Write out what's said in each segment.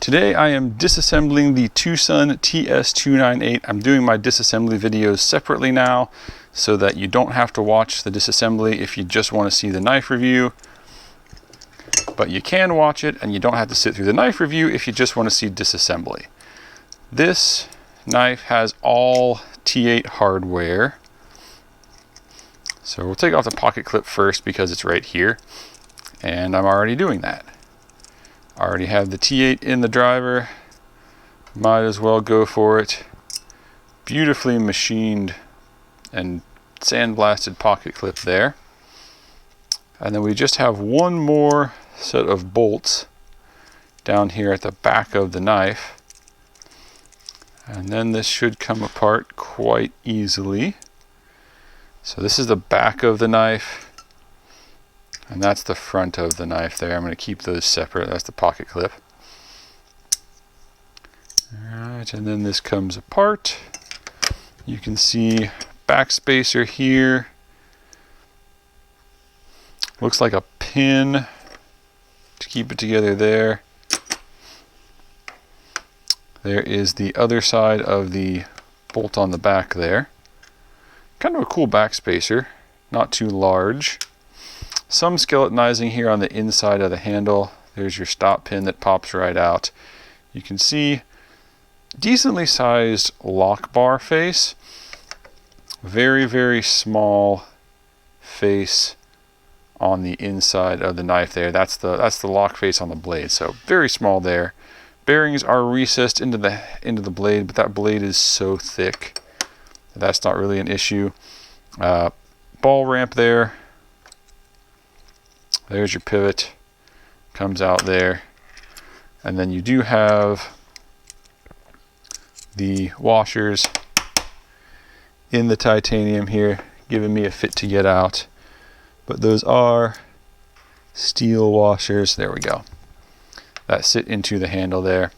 Today I am disassembling the Twosun TS298. I'm doing my disassembly videos separately now so that you don't have to watch the disassembly if you just want to see the knife review. But you can watch it and you don't have to sit through the knife review if you just want to see disassembly. This knife has all T8 hardware. So we'll take off the pocket clip first because it's right here. And I'm already doing that. I already have the T8 in the driver. Might as well go for it. Beautifully machined and sandblasted pocket clip there. And then we just have one more set of bolts down here at the back of the knife. And then this should come apart quite easily. So this is the back of the knife. And that's the front of the knife there. I'm going to keep those separate. That's the pocket clip. Alright, and then this comes apart. You can see back spacer here. Looks like a pin to keep it together there. There is the other side of the bolt on the back there. Kind of a cool back spacer, not too large. Some skeletonizing here on the inside of the handle. There's your stop pin that pops right out. You can see decently sized lock bar face. Very, very small face on the inside of the knife there. That's the lock face on the blade. So very small there. Bearings are recessed into the blade, but that blade is so thick that's not really an issue. Ball ramp there. There's your pivot, comes out there. And then you do have the washers in the titanium here, giving me a fit to get out. But those are steel washers, there we go, that sit into the handle there.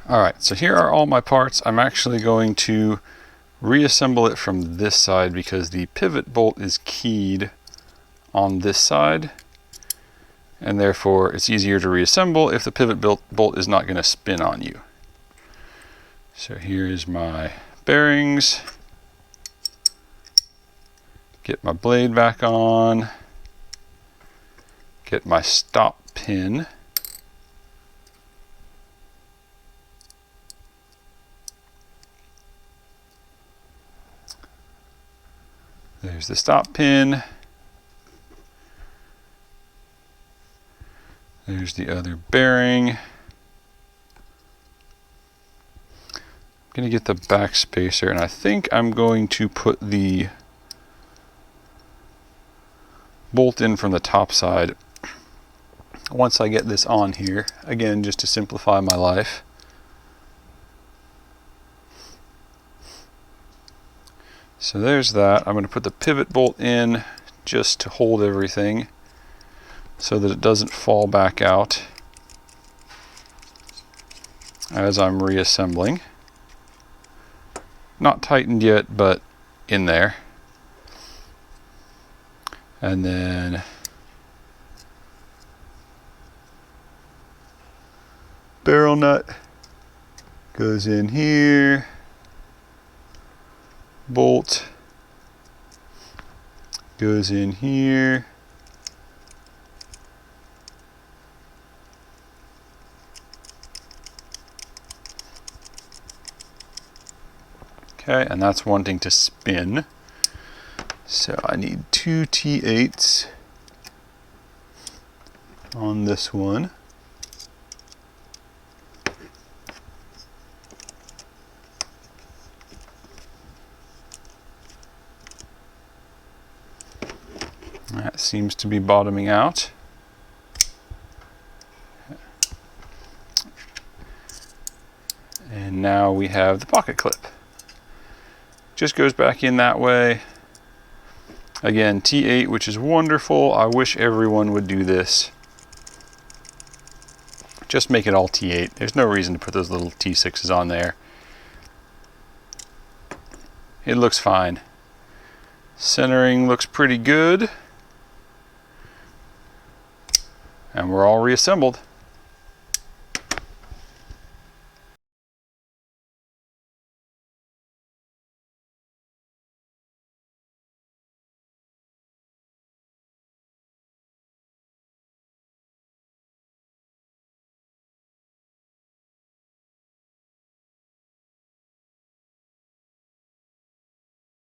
All right, so here are all my parts. I'm actually going to reassemble it from this side because the pivot bolt is keyed on this side, and therefore it's easier to reassemble if the pivot bolt is not going to spin on you. So here is my bearings. Get my blade back on. Get my stop pin. There's the stop pin. There's the other bearing. I'm going to get the back spacer, and I think I'm going to put the bolt in from the top side once I get this on here, again just to simplify my life. So there's that. I'm going to put the pivot bolt in just to hold everything so that it doesn't fall back out as I'm reassembling. Not tightened yet, but in there. And then barrel nut goes in here. Bolt goes in here. Okay, and that's wanting to spin. So I need 2 T8s on this one. That seems to be bottoming out. And now we have the pocket clip. Just goes back in that way. Again, T8, which is wonderful. I wish everyone would do this. Just make it all T8. There's no reason to put those little T6s on there. It looks fine. Centering looks pretty good. And we're all reassembled.